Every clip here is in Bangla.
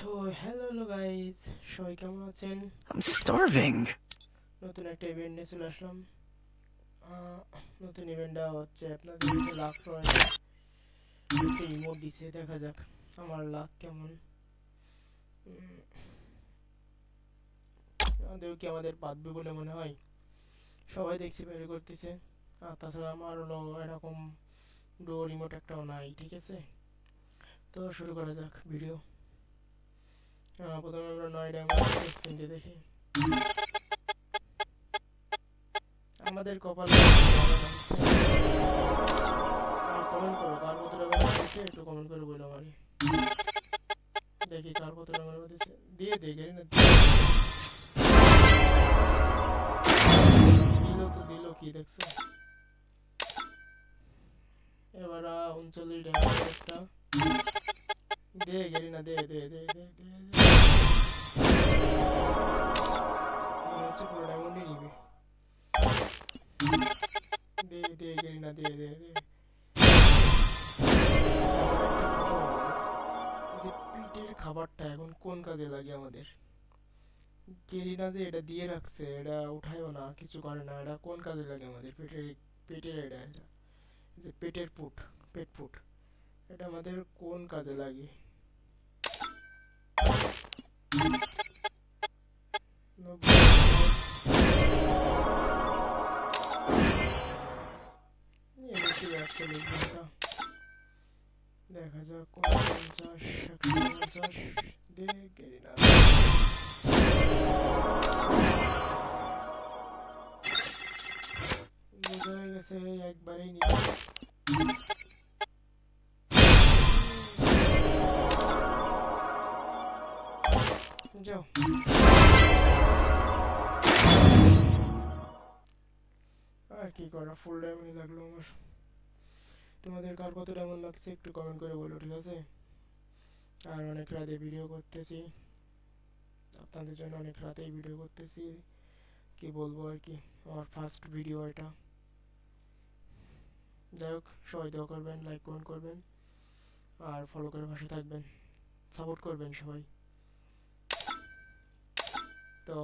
তো হ্যালো গাইস, সবাই কেমন আছেন? I'm starving. নতুন একটা ইভেন্ট নিয়ে চলে আসলাম। আহ, নতুন ইভেন্টটা হচ্ছে আপনাদের যে লাক রয়েল একটা ইমোট দিছে, দেখা যাক আমার লাক কেমন। উম, আমাদের কি আমাদের বাঁধবে বলে মনে হয়? সবাই দেখছি বের করতেছে। আর তাছাড়া আমার হলো এরকম ডোর ইমোট একটাও নাই, ঠিক আছে? তো শুরু করা যাক ভিডিও। প্রথমে আমরা 9 ডায়মন্ড স্পিন দিয়ে দেখি। আমাদের কপাল ভালো না হচ্ছে। আর কমেন্ট করো কার কতটা বেলা দিছে, একটু কমেন্ট করে বলো আমারে। দেখি কার কতটা বেলা দিছে, দিয়ে দে গেরি না। দিল তো দিল, কি দেখছো? এবার 39 একটা দে গেরি না, দে দে দে দে দে দে। মনে হচ্ছে পুরো ডায়মন্ডই নিবে। দে দে গেরি না, দে দে দে। যে পিটের খাবারটা এখন কোন কাজে লাগে আমাদের? গেরিনা যে এটা দিয়ে রাখছে, এটা উঠায়ও না, কিছু করে না, এটা কোন কাজে লাগে আমাদের? পেটের পেটের এটা যে পেটের পুট, পেট ফুট, এটা আমাদের কোন কাজে লাগে? দেখা যাক 49, 150 দে গেরিনা। বোঝা হয়ে গেছে একবারেই নিবে। যাও, আর কি করা, ফুল ডায়মন্ডই লাগলো আমার। তোমাদের কার কত ডায়মন্ড লাগছে একটু কমেন্ট করে বলো, ঠিক আছে? আর অনেক রাতে ভিডিও করতেছি, আপনাদের জন্য অনেক রাতেই ভিডিও করতেছি, কি বলবো আর কি, আমার ফার্স্ট ভিডিও এটা। যাই হোক, সবাই দোয়া করবেন, লাইক কমেন্ট করবেন, আর ফলো করে পাশে থাকবেন, সাপোর্ট করবেন সবাই। তো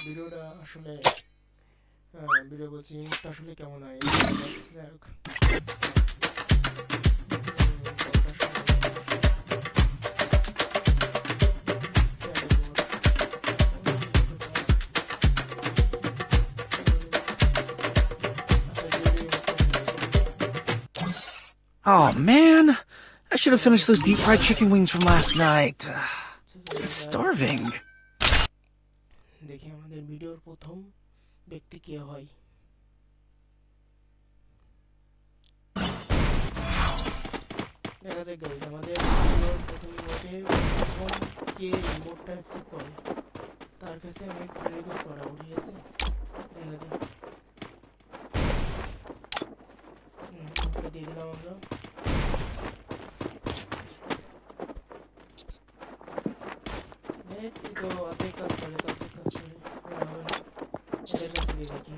ভিডিওটা আসলে, ভিডিও বলছি, ইমোটটা আসলে কেমন হয়? যাই হোক, Oh man, I should have finished those deep fried chicken wings from last night. I'm starving. দেখি আমাদের ভিডিওর প্রথম ব্যক্তি কে হয়। দেখা যাক গাইজ, আমাদের ভিডিওর প্রথম ইমোটে প্রথম কে ইমোটটা অ্যাকসেপ্ট করে, তার কাছে আমি রিকোয়েস্ট করা ঠিক আছে? দেখা যাক। ইমোটটা দিয়ে দিলাম আমরা। দেখ, এই তো অর্ধেক কাজ করে, তো অর্ধেক কাজ করে, হবে না, এদের কাছে দিয়ে দেখি।